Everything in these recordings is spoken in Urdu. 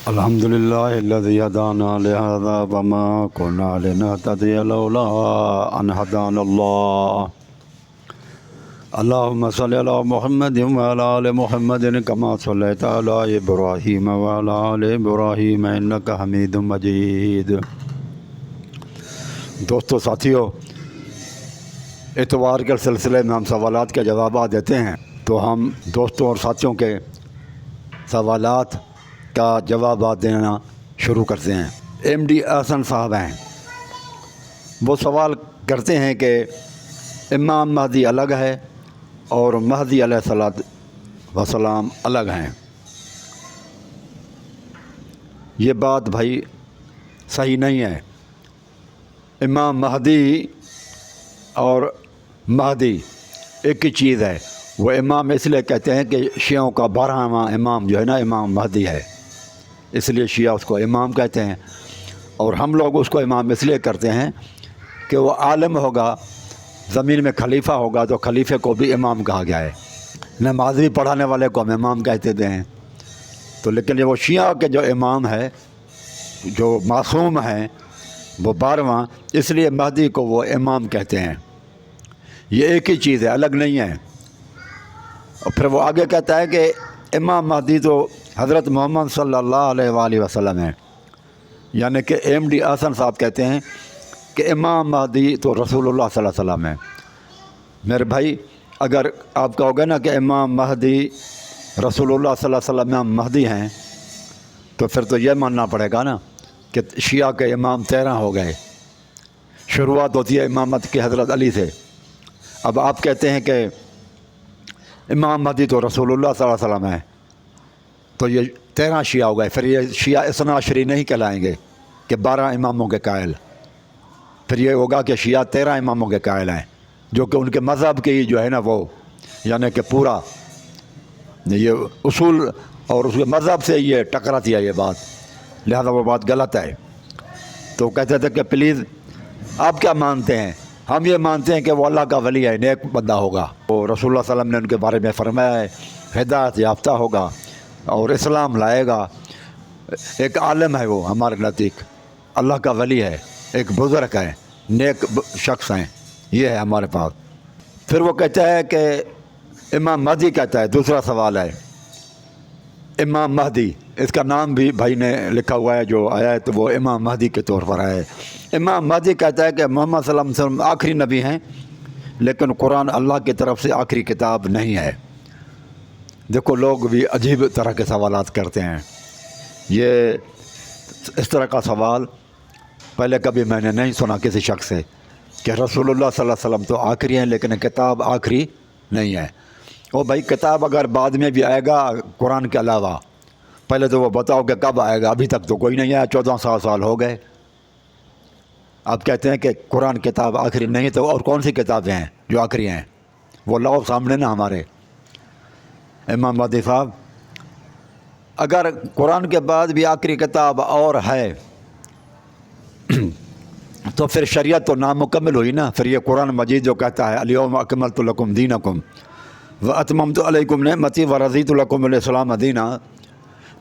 الحمدللہ الذی ہدانا لہذا وما كنا لنهتدی لولا ان ہدانا اللہ اللہم صلی علی محمد وعلی آل محمد کما صلیت علی ابراہیم وعلی آل ابراہیم انک حمید مجید۔ دوستو ساتھیو، اتوار کے سلسلے میں ہم سوالات کے جوابات دیتے ہیں، تو ہم دوستوں اور ساتھیوں کے سوالات کا جوابات دینا شروع کرتے ہیں۔ ایم ڈی احسن صاحب ہیں، وہ سوال کرتے ہیں کہ امام مہدی الگ ہے اور مہدی علیہ الصلوۃ والسلام الگ ہیں۔ یہ بات بھائی صحیح نہیں ہے۔ امام مہدی اور مہدی ایک ہی چیز ہے۔ وہ امام اس لیے کہتے ہیں کہ شیعوں کا 12واں امام جو ہے نا امام مہدی ہے، اس لیے شیعہ اس کو امام کہتے ہیں، اور ہم لوگ اس کو امام اس لیے کرتے ہیں کہ وہ عالم ہوگا، زمین میں خلیفہ ہوگا تو خلیفے کو بھی امام کہا گیا ہے۔ نمازی پڑھانے والے کو ہم امام کہتے تھے ہیں، تو لیکن یہ وہ شیعہ کے جو امام ہے، جو معصوم ہیں، وہ 12واں، اس لیے مہدی کو وہ امام کہتے ہیں۔ یہ ایک ہی چیز ہے، الگ نہیں ہے۔ اور پھر وہ آگے کہتا ہے کہ امام مہدی تو حضرت محمد صلی اللہ علیہ وآلہ وسلم ہیں، یعنی کہ ایم ڈی احسن صاحب کہتے ہیں کہ امام مہدی تو رسول اللہ صلی اللہ علیہ وسلم ہیں۔ میرے بھائی، اگر آپ کہو گے نا کہ امام مہدی رسول اللہ صلی اللہ علیہ وسلم میں مہدی ہیں، تو پھر تو یہ ماننا پڑے گا نا کہ شیعہ کے امام 13 ہو گئے۔ شروعات ہوتی ہے امامت کی حضرت علی سے۔ اب آپ کہتے ہیں کہ امام مہدی تو رسول اللہ صلی اللہ علیہ وسلم ہیں، تو یہ 13 شیعہ ہو گئے۔ پھر یہ شیعہ اثنا عشری نہیں کہلائیں گے کہ 12 اماموں کے قائل، پھر یہ ہوگا کہ شیعہ 13 اماموں کے قائل ہیں، جو کہ ان کے مذہب کی جو ہے نا وہ، یعنی کہ پورا یہ اصول اور اس کے مذہب سے یہ ٹکراتی ہے یہ بات، لہذا وہ بات غلط ہے۔ تو کہتے تھے کہ پلیز آپ کیا مانتے ہیں؟ ہم یہ مانتے ہیں کہ وہ اللہ کا ولی ہے، نیک بندہ ہوگا، وہ رسول اللہ صلی اللہ علیہ وسلم نے ان کے بارے میں فرمایا ہے، ہدایت یافتہ ہوگا اور اسلام لائے گا، ایک عالم ہے وہ ہمارے نزدیک، اللہ کا ولی ہے، ایک بزرگ ہے، نیک شخص ہیں، یہ ہے ہمارے پاس۔ پھر وہ کہتا ہے کہ امام مہدی کہتا ہے، دوسرا سوال ہے امام مہدی، اس کا نام بھی بھائی نے لکھا ہوا ہے جو آیا ہے، تو وہ امام مہدی کے طور پر آیا ہے۔ امام مہدی کہتا ہے کہ محمد صلی اللہ علیہ وسلم آخری نبی ہیں، لیکن قرآن اللہ کی طرف سے آخری کتاب نہیں ہے۔ دیکھو، لوگ بھی عجیب طرح کے سوالات کرتے ہیں۔ یہ اس طرح کا سوال پہلے کبھی میں نے نہیں سنا کسی شخص سے، کہ رسول اللہ صلی اللہ علیہ وسلم تو آخری ہیں لیکن کتاب آخری نہیں ہے۔ او بھائی، کتاب اگر بعد میں بھی آئے گا قرآن کے علاوہ، پہلے تو وہ بتاؤ کہ کب آئے گا۔ ابھی تک تو کوئی نہیں آیا، 1400 سال ہو گئے۔ آپ کہتے ہیں کہ قرآن کتاب آخری نہیں، تو اور کون سی کتابیں ہیں جو آخری ہیں؟ وہ لاؤ سامنے نا ہمارے۔ امام مہدی صاحب، اگر قرآن کے بعد بھی آخری کتاب اور ہے تو پھر شریعت تو نامکمل ہوئی نا۔ پھر یہ قرآن مجید جو کہتا ہے الیوم اکملت لکم دینکم واتممت علیکم نعمتی ورضیت لکم الاسلام دینا،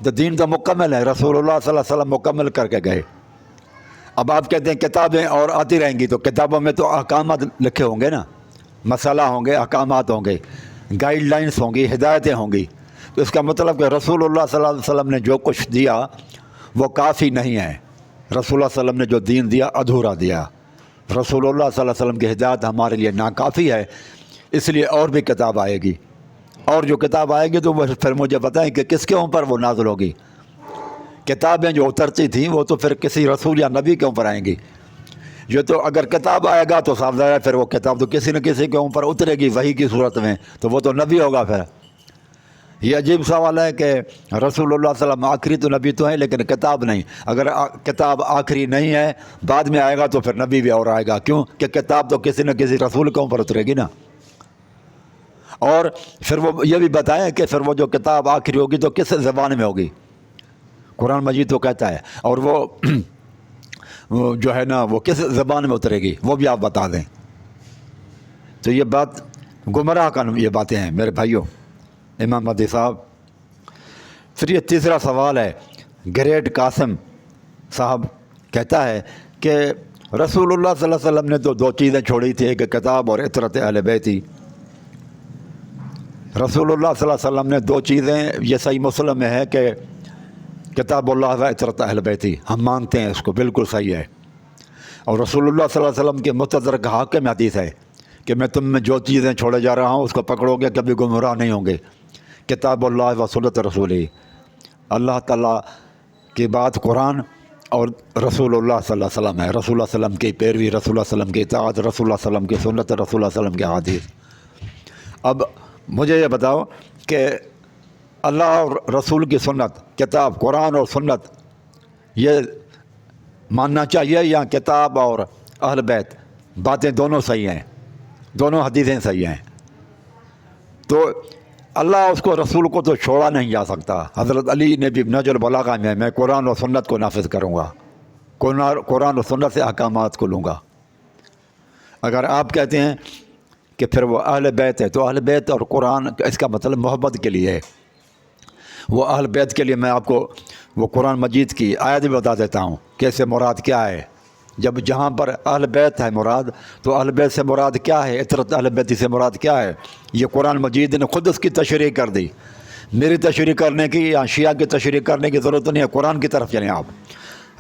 تو دین تو مکمل ہے، رسول اللہ صلی اللہ علیہ وسلم مکمل کر کے گئے۔ اب آپ کہتے ہیں کتابیں اور آتی رہیں گی، تو کتابوں میں تو احکامات لکھے ہوں گے نا، مسئلہ ہوں گے، احکامات ہوں گے، گائیڈ لائنس ہوں گی، ہدایتیں ہوں گی۔ تو اس کا مطلب کہ رسول اللہ صلی اللہ علیہ وسلم نے جو کچھ دیا وہ کافی نہیں ہے۔ رسول اللہ صلی اللہ علیہ وسلم نے جو دین دیا ادھورا دیا۔ رسول اللہ صلی اللہ علیہ وسلم کی ہدایت ہمارے لیے ناکافی ہے، اس لیے اور بھی کتاب آئے گی، اور جو کتاب آئے گی تو وہ پھر مجھے بتائیں کہ کس کے اوپر وہ نازل ہوگی۔ کتابیں جو اترتی تھیں وہ تو پھر کسی رسول یا نبی کے اوپر آئیں گی۔ یہ تو اگر کتاب آئے گا تو صاف ظاہر ہے پھر وہ کتاب تو کسی نہ کسی کے اوپر اترے گی وحی کی صورت میں، تو وہ تو نبی ہوگا۔ پھر یہ عجیب سوال ہے کہ رسول اللہ صلی اللہ علیہ وسلم آخری تو نبی تو ہیں لیکن کتاب نہیں۔ اگر کتاب آخری نہیں ہے، بعد میں آئے گا تو پھر نبی بھی اور آئے گا، کیوں کہ کتاب تو کسی نہ کسی رسول کے اوپر اترے گی نا۔ اور پھر وہ یہ بھی بتائیں کہ پھر وہ جو کتاب آخری ہوگی تو کس زبان میں ہوگی؟ قرآن مجید تو کہتا ہے، اور وہ جو ہے نا وہ کس زبان میں اترے گی وہ بھی آپ بتا دیں۔ تو یہ بات گمراہ کا یہ باتیں ہیں میرے بھائیوں۔ امام مہدی صاحب، پھر یہ تیسرا سوال ہے گریٹ قاسم صاحب کہتا ہے کہ رسول اللہ صلی اللہ علیہ وسلم نے تو دو چیزیں چھوڑی تھی، ایک کتاب اور عطرت اہل بیت ہی۔ رسول اللہ صلی اللہ علیہ وسلم نے دو چیزیں، یہ صحیح مسلم میں ہے کہ کتاب اللہ و عطرت اہل بیت ہی، ہم مانتے ہیں اس کو، بالکل صحیح ہے۔ اور رسول اللہ صلی اللہ علیہ وسلم کے مستدرک حاکم حدیث ہے کہ میں تم میں جو چیزیں چھوڑے جا رہا ہوں اس کو پکڑو گے کبھی گمراہ نہیں ہوں گے، کتاب اللہ و سنت رسول ہی، اللہ تعالیٰ کی بات قرآن اور رسول اللہ صلی اللہ علیہ وسلم ہے، رسول اللہ صلی اللہ علیہ وسلم کی پیروی، رسول اللہ صلی اللہ علیہ وسلم کی اطاعت، رسول اللہ صلی اللہ علیہ وسلم کی سنت، رسول اللہ صلی اللہ علیہ وسلم کی حدیث۔ اب مجھے یہ بتاؤ کہ اللہ اور رسول کی سنت، کتاب قرآن اور سنت، یہ ماننا چاہیے یا کتاب اور اہل بیت باتیں دونوں صحیح ہیں، دونوں حدیثیں صحیح ہیں؟ تو اللہ اس کو رسول کو تو چھوڑا نہیں جا سکتا۔ حضرت علی نے بھی نہج البلاغہ میں قرآن اور سنت کو نافذ کروں گا، قرآن اور سنت سے احکامات کو لوں گا۔ اگر آپ کہتے ہیں کہ پھر وہ اہل بیت ہے، تو اہل بیت اور قرآن اس کا مطلب محبت کے لیے ہے۔ وہ اہل بیت کے لیے میں آپ کو وہ قرآن مجید کی آیت بھی بتا دیتا ہوں کہ اس سے مراد کیا ہے۔ جب جہاں پر اہل بیت ہے مراد، تو اہل بیت سے مراد کیا ہے، عطرت اہل بیت سے مراد کیا ہے، یہ قرآن مجید نے خود اس کی تشریح کر دی۔ میری تشریح کرنے کی یا شیعہ کی تشریح کرنے کی ضرورت نہیں ہے، قرآن کی طرف چلیں آپ۔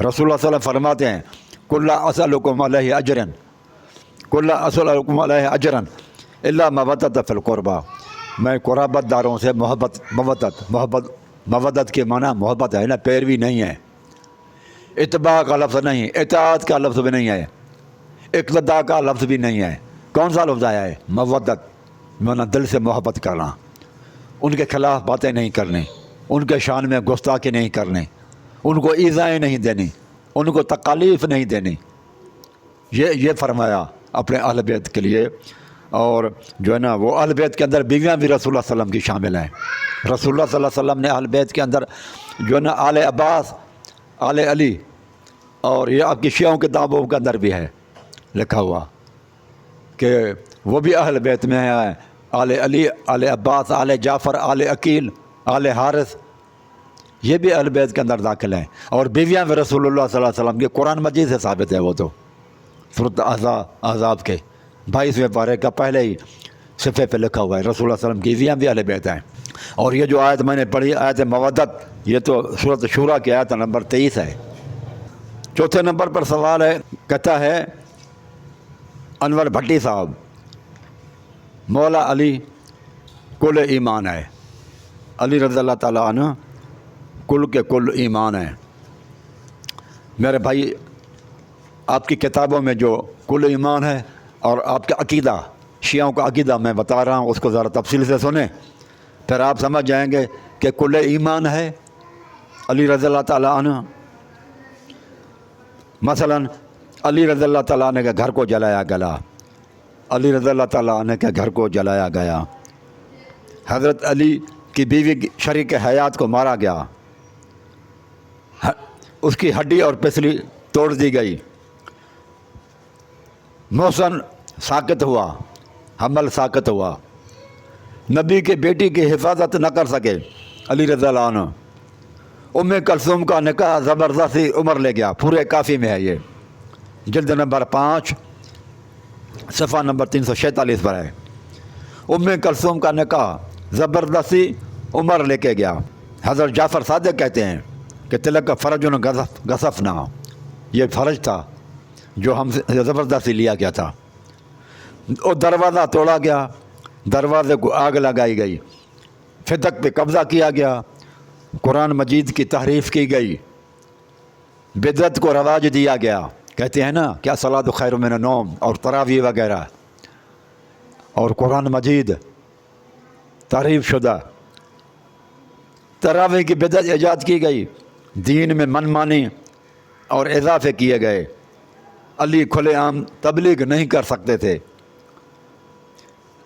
رسول اللہ صلی اللہ علیہ وسلم فرماتے ہیں کل اسألکم علیہ اجرا، کل اسألکم علیہ اجرا الا مودۃ فی القربہ، میں قرابت داروں سے مودت کے معنی محبت ہے نا، پیروی نہیں ہے، اتباع کا لفظ نہیں، اطاعت کا لفظ بھی نہیں ہے، اقتداء کا لفظ بھی نہیں ہے۔ کون سا لفظ آیا ہے؟ مودت، معنی دل سے محبت کرنا، ان کے خلاف باتیں نہیں کرنی، ان کے شان میں گستاخی نہیں کرنی، ان کو ایذائیں نہیں دینی، ان کو تکالیف نہیں دینی، یہ فرمایا اپنے اہل بیت کے لیے۔ اور جو ہے نا وہ اہل بیت کے اندر بیویاں بھی رسول اللہ صلی اللہ علیہ وسلم کی شامل ہیں۔ رسول اللہ صلی اللہ علیہ وسلم نے اہل بیت کے اندر جو ہے نا آل عباس، آل علی، اور یہ آپ کی شیعوں کے کتابوں کے اندر بھی ہے لکھا ہوا کہ وہ بھی اہل بیت میں ہیں، آل علی، آل عباس، آل جعفر، آل عقیل، آل حارث، یہ بھی اہل بیت کے اندر داخل ہیں۔ اور بیویاں بھی رسول اللہ صلی اللہ علیہ وسلم کے، قرآن مجید سے ثابت ہے وہ تو، سورۃ احزاب کے 22ویں پارے کا پہلے ہی صفحے پہ لکھا ہوا ہے، رسول اللہ صلی اللہ علیہ وسلم کی بیویاں بھی اہل بیت ہیں۔ اور یہ جو آیت میں نے پڑھی، آیت مودت، یہ تو سورۃ شورا کی آیت نمبر 23 ہے۔ چوتھے نمبر پر سوال ہے، کہتا ہے انور بھٹی صاحب، مولا علی کل ایمان ہے، علی رضی اللہ تعالیٰ عنہ کل کے کل ایمان ہے۔ میرے بھائی، آپ کی کتابوں میں جو کل ایمان ہے اور آپ کا عقیدہ، شیعوں کا عقیدہ میں بتا رہا ہوں، اس کو ذرا تفصیل سے سنیں، پھر آپ سمجھ جائیں گے کہ کل ایمان ہے علی رضی اللہ تعالیٰ عنہ۔ مثلا علی رضی اللہ تعالیٰ عنہ کے گھر کو جلایا گیا، علی رضی اللہ تعالیٰ عنہ کے گھر کو جلایا گیا، حضرت علی کی بیوی شریک حیات کو مارا گیا، اس کی ہڈی اور پسلی توڑ دی گئی، محسن ساکت ہوا، حمل ساکت ہوا، نبی کے بیٹی کی حفاظت نہ کر سکے علی رضی اللہ عنہ، ام کلثوم کا نکاح زبردستی عمر لے گیا، پورے کافی میں ہے یہ، جلد نمبر 5 صفحہ نمبر 346 پر ہے۔ ام کلثوم کا نکاح زبردستی عمر لے کے گیا۔ حضرت جعفر صادق کہتے ہیں کہ تلک کا فرج غصفنا، یہ فرج تھا جو ہم سے زبردستی لیا گیا تھا۔ اور دروازہ توڑا گیا، دروازے کو آگ لگائی گئی، فتق پہ قبضہ کیا گیا، قرآن مجید کی تحریف کی گئی، بدعت کو رواج دیا گیا۔ کہتے ہیں نا کیا صلاۃ خیر من النوم اور تراویح وغیرہ، اور قرآن مجید تحریف شدہ، تراویح کی بدعت ایجاد کی گئی، دین میں من مانی اور اضافے کیے گئے۔ علی کھلے عام تبلیغ نہیں کر سکتے تھے۔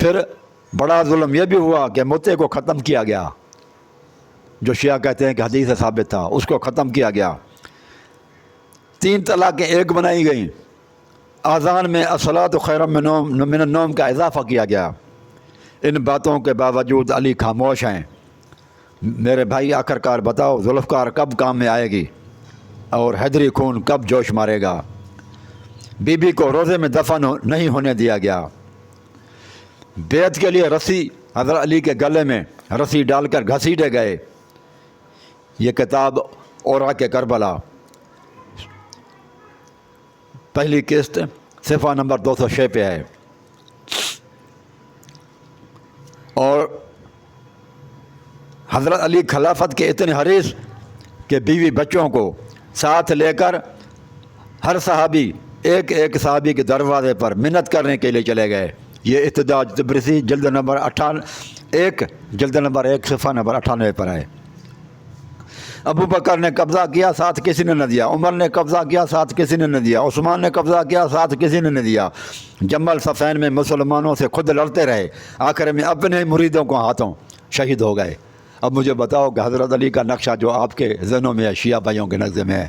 پھر بڑا ظلم یہ بھی ہوا کہ متع کو ختم کیا گیا، جو شیعہ کہتے ہیں کہ حدیث سے ثابت تھا، اس کو ختم کیا گیا۔ 3 طلاقیں ایک بنائی گئیں، اذان میں الصلاۃ خیر من النوم کا اضافہ کیا گیا۔ ان باتوں کے باوجود علی خاموش ہیں، میرے بھائی آخر کار بتاؤ ذوالفقار کب کام میں آئے گی اور حیدری خون کب جوش مارے گا؟ بی بی کو روزے میں دفن نہیں ہونے دیا گیا۔ بیعت کے لیے رسی حضرت علی کے گلے میں رسی ڈال کر گھسیٹے گئے۔ یہ کتاب اورا کے کربلا، پہلی قسط، صفحہ نمبر 206 پہ ہے۔ اور حضرت علی خلافت کے اتنے حریص کہ بیوی بچوں کو ساتھ لے کر ہر صحابی ایک ایک صحابی کے دروازے پر منت کرنے کے لیے چلے گئے۔ یہ احتجاج تبریزی جلد نمبر 1 صفحہ نمبر 98 پر ہے۔ ابو بکر نے قبضہ کیا، ساتھ کسی نے نہ دیا۔ عمر نے قبضہ کیا، ساتھ کسی نے نہ دیا۔ عثمان نے قبضہ کیا، ساتھ کسی نے نہ دیا۔ جمل صفین میں مسلمانوں سے خود لڑتے رہے، آخر میں اپنے مریدوں کو ہاتھوں شہید ہو گئے۔ اب مجھے بتاؤ کہ حضرت علی کا نقشہ جو آپ کے ذہنوں میں ہے، شیعہ بھائیوں کے نقشے میں ہے،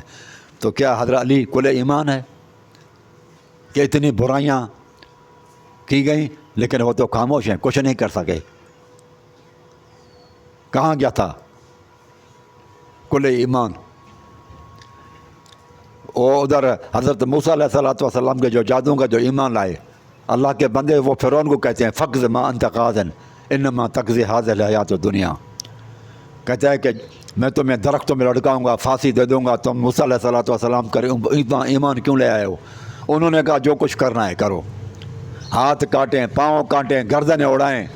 تو کیا حضرت علی کل ایمان ہے کہ اتنی برائیاں کی گئیں لیکن وہ تو خاموش ہیں، کچھ نہیں کر سکے؟ کہاں گیا تھا کل ایمان؟ وہ ادھر حضرت موسیٰ علیہ السلام کے جو جادوں کا جو ایمان لائے، اللہ کے بندے وہ فرعون کو کہتے ہیں فقض ما انت قاضٍ انما تقضی هذه الحیات الدنیا، کہتا ہے کہ میں تمہیں درختوں میں لٹکاؤں گا، پھانسی دے دوں گا، تم موسیٰ علیہ السلام کرے ایمان کیوں لے آئے ہو؟ انہوں نے کہا جو کچھ کرنا ہے کرو، ہاتھ کاٹیں، پاؤں کاٹیں، گردنیں اڑائیں،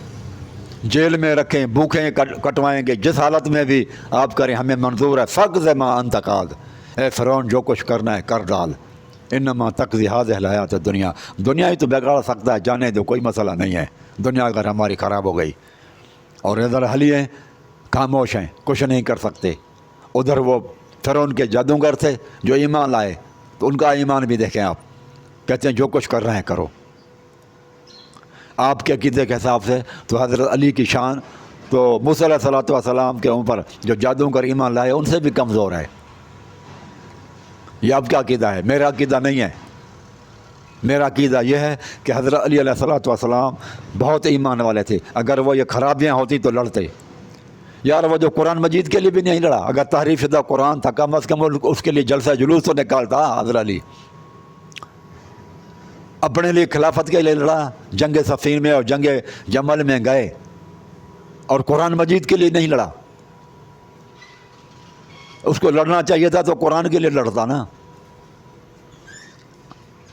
جیل میں رکھیں، بھوکیں کٹوائیں گے، جس حالت میں بھی آپ کریں، ہمیں منظور ہے۔ فقض ما انت قاض، اے فرعون جو کچھ کرنا ہے کر ڈال، انما تقضی هذه الحیات الدنیا، دنیا ہی تو بگاڑ سکتا ہے، جانے دو، کوئی مسئلہ نہیں ہے، دنیا اگر ہماری خراب ہو گئی۔ اور ادھر حلی ہیں خاموش ہیں، کچھ نہیں کر سکتے۔ ادھر وہ فرعون کے جادوگر تھے جو ایمان لائے، تو ان کا ایمان بھی دیکھیں آپ، کہتے ہیں جو کچھ کر رہے ہیں کرو۔ آپ کے عقیدے کے حساب سے تو حضرت علی کی شان تو موسیٰ علیہ السلام کے اوپر جو جادوگر ایمان لائے ان سے بھی کمزور ہے۔ یہ آپ کا عقیدہ ہے، میرا عقیدہ نہیں ہے۔ میرا عقیدہ یہ ہے کہ حضرت علی علیہ السلام بہت ایمان والے تھے، اگر وہ یہ خرابیاں ہوتی تو لڑتے۔ یار وہ جو قرآن مجید کے لیے بھی نہیں لڑا، اگر تحریف شدہ قرآن تھا کم از کم اس کے لیے جلسہ جلوس تو نکالتا حضرت علی۔ اپنے لیے خلافت کے لیے لڑا، جنگ صفین میں اور جنگ جمل میں گئے، اور قرآن مجید کے لیے نہیں لڑا۔ اس کو لڑنا چاہیے تھا تو قرآن کے لیے لڑتا نا۔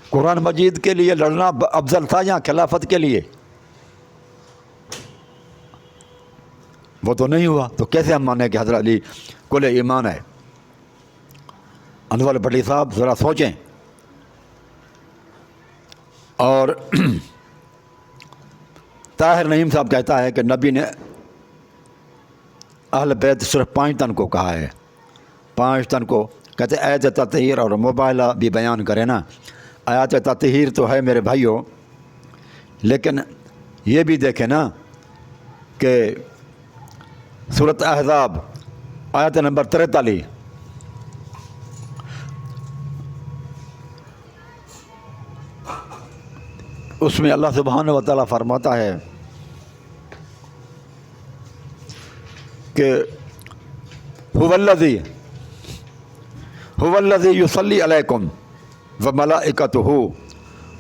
قرآن مجید کے لیے لڑنا افضل تھا یا خلافت کے لیے؟ وہ تو نہیں ہوا، تو کیسے ہم مانیں کہ حضرت علی کل ایمان ہے؟ انور بھٹی صاحب ذرا سوچیں۔ اور طاہر نعیم صاحب کہتا ہے کہ نبی نے اہل بیت صرف 5 تن کو کہا ہے، 5 تن کو کہتے آیت تطہیر اور مباہلہ بھی بیان کرے نا۔ آیات تطہیر تو ہے میرے بھائیوں، لیکن یہ بھی دیکھیں نا کہ سورۃ احزاب آیت نمبر 43، اس میں اللہ سبحانہ و تعالیٰ فرماتا ہے کہ هو الذی یصلی علیکم وملائکتہ،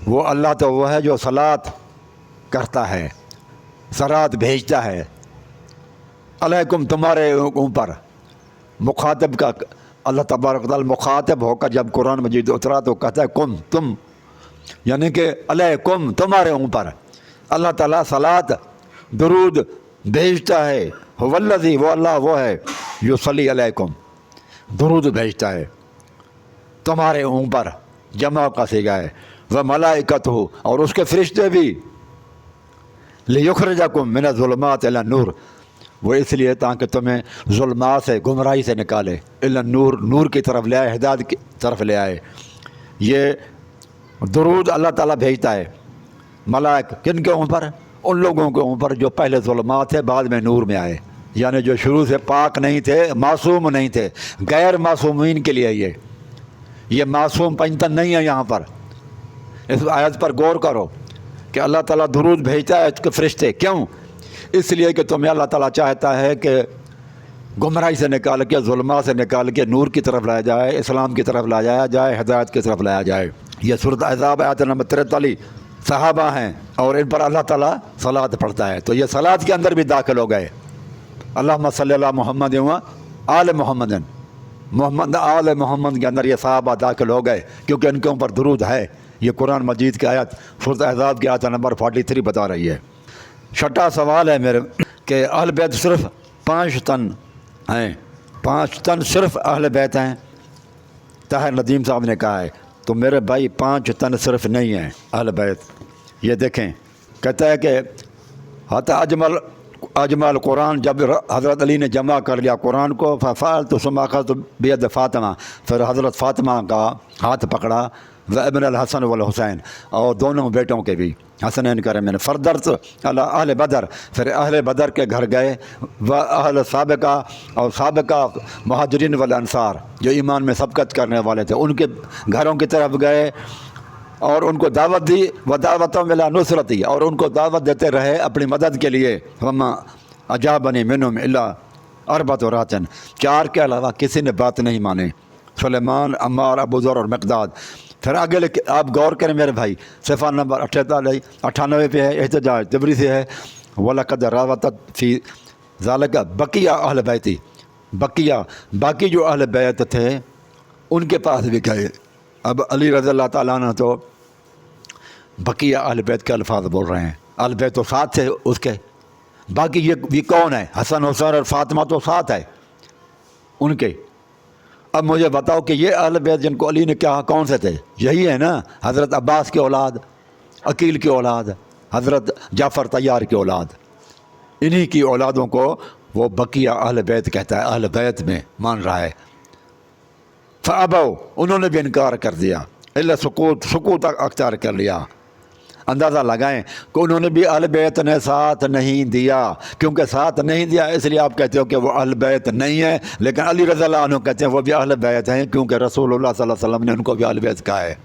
وہ اللہ تو وہ ہے جو صلاۃ کرتا ہے، صلاۃ بھیجتا ہے، علیکم تمہارے اوپر۔ مخاطب کا اللہ تبارک و تعالیٰ مخاطب ہو کر جب قرآن مجید اترا تو کہتا ہے کم، تم، یعنی کہ علیکم تمہارے اوپر اللہ تعالیٰ صلاۃ درود بھیجتا ہے۔ هو الذی، وہ اللہ وہ ہے، یصلی علیکم، درود بھیجتا ہے تمہارے اوپر، جمع کا صیغہ ہے، وملائکتہ، اور اس کے فرشتے بھی، لیخرجکم من الظلمات الی النور، وہ اس لیے تاکہ تمہیں ظلمات سے، گمراہی سے نکالے، الی النور، نور کی طرف لے آئے، ہدایت کی طرف لے آئے۔ یہ درود اللہ تعالیٰ بھیجتا ہے ملائک کن کے اوپر؟ ان لوگوں کے اوپر جو پہلے ظلمات تھے بعد میں نور میں آئے، یعنی جو شروع سے پاک نہیں تھے، معصوم نہیں تھے، غیر معصومین کے لیے یہ معصوم پنجتن نہیں ہے۔ یہاں پر اس آیت پر غور کرو کہ اللہ تعالیٰ درود بھیجتا ہے اس کے فرشتے، کیوں؟ اس لیے کہ تمہیں اللہ تعالیٰ چاہتا ہے کہ گمراہی سے نکال کے، ظلمات سے نکال کے نور کی طرف لایا جائے، اسلام کی طرف لایا جائے، ہدایت کی طرف لایا جائے۔ یہ سورۃ احزاب آیت نمبر 43 صحابہ ہیں اور ان پر اللہ تعالیٰ صلوات پڑھتا ہے، تو یہ صلوات کے اندر بھی داخل ہو گئے۔ اللہم صلی اللہ محمد و آل محمد، محمد آل محمد کے اندر یہ صحابہ داخل ہو گئے کیونکہ ان کے اوپر درود ہے۔ یہ قرآن مجید کی آیت سورۃ احزاب کی آیت نمبر 43 بتا رہی ہے۔ چھٹا سوال ہے میرے کہ اہل بیت صرف 5 تن ہیں، 5 تن صرف اہل بیت ہیں؟ طاہر ندیم صاحب نے کہا ہے تو میرے بھائی 5 تن صرف نہیں ہیں اہل بیت۔ یہ دیکھیں، کہتا ہے کہ حتی اجمل قرآن، جب حضرت علی نے جمع کر لیا قرآن کو، ففعلت ثم اخذت بید فاطمہ، پھر حضرت فاطمہ کا ہاتھ پکڑا، ابن الحسن والحسین، اور دونوں بیٹوں کے بھی حسنین کرے میں نے، فردرت اہل بدر، پھر اہل بدر کے گھر گئے، و اہل سابقہ، اور سابقہ مہاجرین والانصار جو ایمان میں سبقت کرنے والے تھے ان کے گھروں کی طرف گئے اور ان کو دعوت دی، و دعوتوں ملا نصرتی، اور ان کو دعوت دیتے رہے اپنی مدد کے لیے۔ وما اجابنی منہم الا اربعۃ راتن، 4 کے علاوہ کسی نے بات نہیں مانی، سلیمان، عمار، ابو ذر اور مقداد۔ پھر آگے آپ غور کریں میرے بھائی، صفحہ نمبر 98 پہ ہے، احتجاج طبری سے ہے، وَلَقَدْ رَاوَدَتْ فِي ذَلِكَ بَقِيَّ أَهْلِ بَيْتِ، بقیہ باقی جو اہل بیت تھے ان کے پاس بھی گئے۔ اب علی رضی اللہ تعالیٰ عنہ تو بقیہ اہل بیت کے الفاظ بول رہے ہیں، اہل بیت تو 7 تھے اس کے، باقی یہ کون ہے؟ حسن حسین اور فاطمہ تو 7 ہے ان کے۔ اب مجھے بتاؤ کہ یہ اہل بیت جن کو علی نے کہا کون سے تھے؟ یہی ہے نا، حضرت عباس کی اولاد، عقیل کی اولاد، حضرت جعفر طیار کی اولاد، انہی کی اولادوں کو وہ بقیہ اہل بیت کہتا ہے، اہل بیت میں مان رہا ہے۔ فابوا، انہوں نے بھی انکار کر دیا، الا سکوت اختیار کر لیا۔ اندازہ لگائیں کہ انہوں نے بھی اہل بیت نے ساتھ نہیں دیا، کیونکہ ساتھ نہیں دیا اس لیے آپ کہتے ہو کہ وہ اہل بیت نہیں ہے، لیکن علی رضی اللہ عنہ کہتے ہیں وہ بھی اہل بیت ہیں، کیونکہ رسول اللہ صلی اللہ علیہ وسلم نے ان کو بھی اہل بیت کہا ہے۔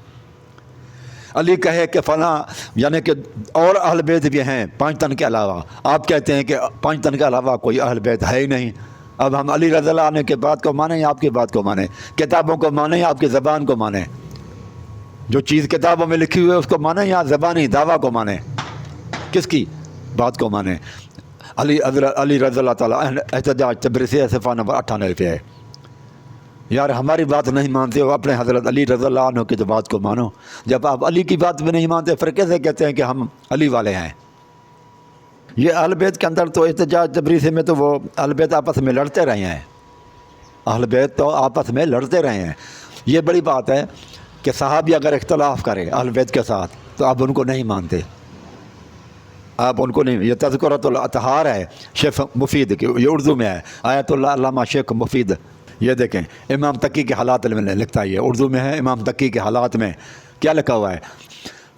علی کہے کہ فلاں، یعنی کہ اور اہل بیت بھی ہیں 5 تن کے علاوہ، آپ کہتے ہیں کہ 5 تن کے علاوہ کوئی اہل بیت ہے ہی نہیں۔ اب ہم علی رضی اللہ عنہ کی بات کو مانیں یا آپ کی بات کو مانیں؟ کتابوں کو مانیں یا آپ کی زبان کو مانیں؟ جو چیز کتابوں میں لکھی ہوئی ہے اس کو مانیں یا زبانی دعویٰ کو مانیں؟ کس کی بات کو مانیں؟ علی رضی اللہ تعالیٰ احتجاج طبرسی صفحہ نمبر 98 پہ ہے۔ یار ہماری بات نہیں مانتے ہو، اپنے حضرت علی رضی اللہ عنہ کی تو بات کو مانو۔ جب آپ علی کی بات بھی نہیں مانتے پھر کیسے کہتے ہیں کہ ہم علی والے ہیں؟ یہ اہل بیت کے اندر تو احتجاج طبرسی میں تو وہ اہل بیت آپس میں لڑتے رہے ہیں، اہل بیت تو آپس میں لڑتے رہے ہیں۔ یہ بڑی بات ہے کہ صحابی اگر اختلاف کرے اہل بیت کے ساتھ تو آپ ان کو نہیں مانتے، آپ ان کو نہیں۔ یہ تذکرۃ الاطہار ہے شیخ مفید کی، یہ اردو میں ہے، آیت اللہ علامہ شیخ مفید۔ یہ دیکھیں امام تقی کے حالات میں لکھتا ہے، یہ اردو میں ہے، امام تقی کے حالات میں کیا لکھا ہوا ہے؟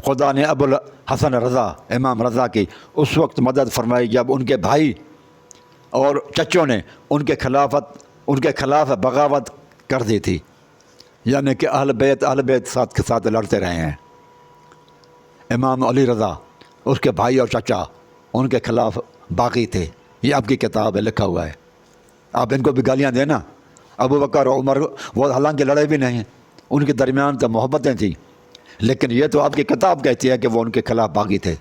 خدا نے ابو الحسن رضا، امام رضا کی اس وقت مدد فرمائی جب ان کے بھائی اور چچوں نے ان کے خلاف بغاوت کر دی تھی، یعنی کہ اہل بیت ساتھ کے ساتھ لڑتے رہے ہیں۔ امام علی رضا، اس کے بھائی اور چچا ان کے خلاف باغی تھے، یہ آپ کی کتاب ہے، لکھا ہوا ہے۔ آپ ان کو بھی گالیاں دینا۔ ابو بکر اور عمر وہ حالانکہ لڑے بھی نہیں، ان کے درمیان تو محبتیں تھیں، لیکن یہ تو آپ کی کتاب کہتی ہے کہ وہ ان کے خلاف باغی تھے۔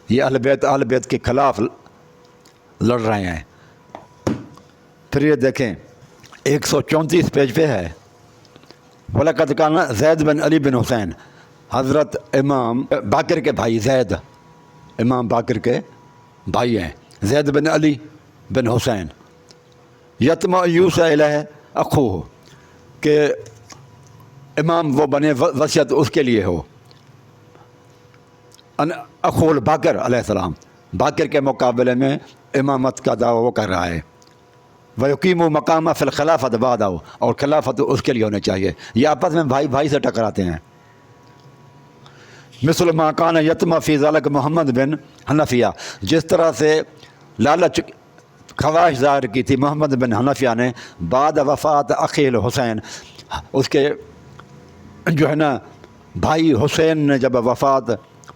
یہ اہل بیت کے خلاف لڑ رہے ہیں۔ پھر یہ دیکھیں 134 پیج پہ ہے، وَلَقَدْ كَانَ زید بن علی بن حسین، حضرت امام باقر کے بھائی زید، امام باقر کے بھائی ہیں زید بن علی بن حسین، یتما یوسع الیہ اخوہ، کہ امام وہ بنے، وصیت اس کے لیے ہو، اخو الباقر علیہ السلام، باقر کے مقابلے میں امامت کا دعویٰ وہ کر رہا ہے۔ وَيُقِيمُ مَقَامَ فِي الْخِلَافَةِ بَعْدَهُ، اور خلافت اس کے لیے ہونے چاہیے۔ یہ آپس میں بھائی سے ٹکراتے ہیں۔ مثل ما کان یتما فی ذلک محمد بن حنفیہ، جس طرح سے لالچ خواہش ظاہر کی تھی محمد بن حنفیہ نے بعد وفات اخی الحسین، اس کے جو ہے نا بھائی حسین نے جب وفات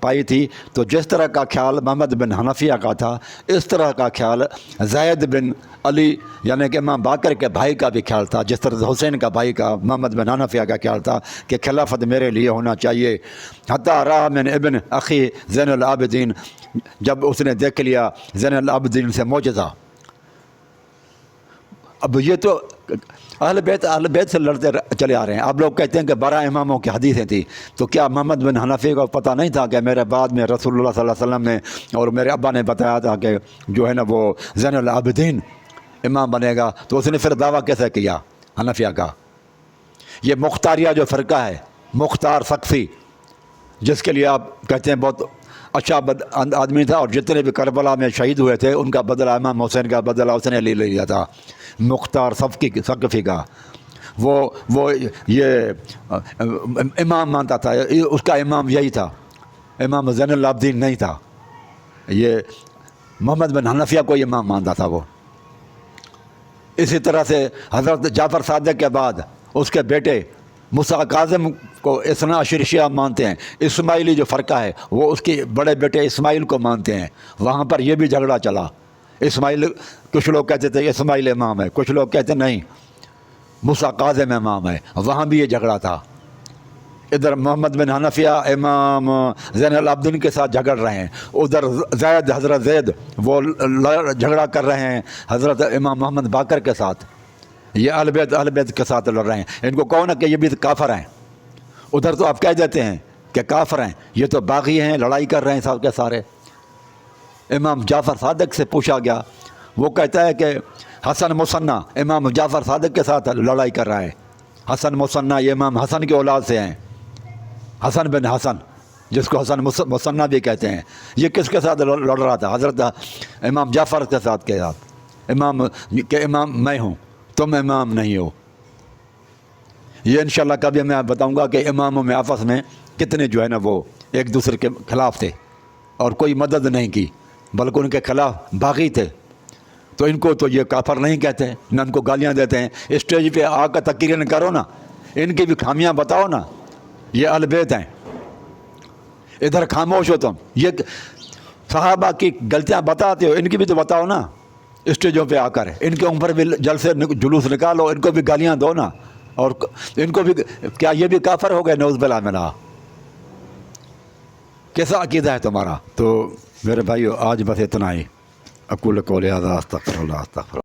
پائی تھی، تو جس طرح کا خیال محمد بن حنفیہ کا تھا، اس طرح کا خیال زید بن علی یعنی کہ امام باقر کے بھائی کا بھی خیال تھا، جس طرح حسین کا بھائی کا محمد بن حنفیہ کا خیال تھا کہ خلافت میرے لیے ہونا چاہیے۔ حتیٰ رأى من ابن اخی زین العابدین، جب اس نے دیکھ لیا زین العابدین سے معجزہ۔ اب یہ تو اہل بیت سے لڑتے چلے آ رہے ہیں۔ آپ لوگ کہتے ہیں کہ 12 اماموں کی حدیثیں تھیں، تو کیا محمد بن حنفی کو پتہ نہیں تھا کہ میرے بعد میں رسول اللہ صلی اللہ علیہ وسلم نے اور میرے ابا نے بتایا تھا کہ جو ہے نا وہ زین العابدین امام بنے گا؟ تو اس نے پھر دعویٰ کیسے کیا حنفیہ کا؟ یہ مختاریہ جو فرقہ ہے، مختار ثقفی، جس کے لیے آپ کہتے ہیں بہت اچھا آدمی تھا، اور جتنے بھی کربلا میں شہید ہوئے تھے ان کا بدلہ امام حسین کا بدلہ اس نے لے لیا تھا، مختار ثقفی کا۔ وہ یہ امام مانتا تھا، اس کا امام یہی تھا، امام زین العابدین نہیں تھا، یہ محمد بن حنفیہ کو امام مانتا تھا وہ۔ اسی طرح سے حضرت جعفر صادق کے بعد اس کے بیٹے موسیٰ کاظم کو اثنا عشری شیعہ مانتے ہیں، اسماعیلی جو فرقہ ہے وہ اس کے بڑے بیٹے اسماعیل کو مانتے ہیں۔ وہاں پر یہ بھی جھگڑا چلا، اسماعیل کچھ لوگ کہتے تھے اسماعیل امام ہے، کچھ لوگ کہتے نہیں موسیٰ کاظم امام ہے، وہاں بھی یہ جھگڑا تھا۔ ادھر محمد بن حنفیہ امام زین العابدین کے ساتھ جھگڑ رہے ہیں، ادھر حضرت زید وہ جھگڑا کر رہے ہیں حضرت امام محمد باقر کے ساتھ، یہ اہل بیت کے ساتھ لڑ رہے ہیں۔ ان کو کہو نا کہ یہ بھی کافر ہیں، ادھر تو آپ کہہ دیتے ہیں کہ کافر ہیں، یہ تو باغی ہیں، لڑائی کر رہے ہیں سب کے سارے۔ امام جعفر صادق سے پوچھا گیا، وہ کہتا ہے کہ حسن مصنع امام جعفر صادق کے ساتھ لڑائی کر رہا ہے۔ حسن مصنع یہ امام حسن کی اولاد سے ہیں، حسن بن حسن جس کو حسن مصنع بھی کہتے ہیں، یہ کس کے ساتھ لڑ رہا تھا؟ حضرت امام جعفر کے ساتھ امام میں ہوں، تم امام نہیں ہو۔ یہ انشاءاللہ کبھی میں بتاؤں گا کہ اماموں میں آپس میں کتنے جو ہے نا وہ ایک دوسرے کے خلاف تھے اور کوئی مدد نہیں کی، بلکہ ان کے خلاف باغی تھے۔ تو ان کو تو یہ کافر نہیں کہتے، نہ ان کو گالیاں دیتے ہیں۔ اسٹیج پہ آ کر تقریر کرو نا، ان کی بھی خامیاں بتاؤ نا، یہ اہل بیت ہیں۔ ادھر خاموش ہو تم، یہ صحابہ کی غلطیاں بتاتے ہو، ان کی بھی تو بتاؤ نا اسٹیجوں پہ آ کر، ان کے اوپر بھی جلسے جلوس نکالو، ان کو بھی گالیاں دو نا، اور ان کو بھی کیا یہ بھی کافر ہو گئے؟ نعوذ باللہ من۔ کیسا عقیدہ ہے تمہارا؟ تو میرے بھائیو آج بس اتنا ہی۔ اقول قولی ھذا استغفر اللہ استغفر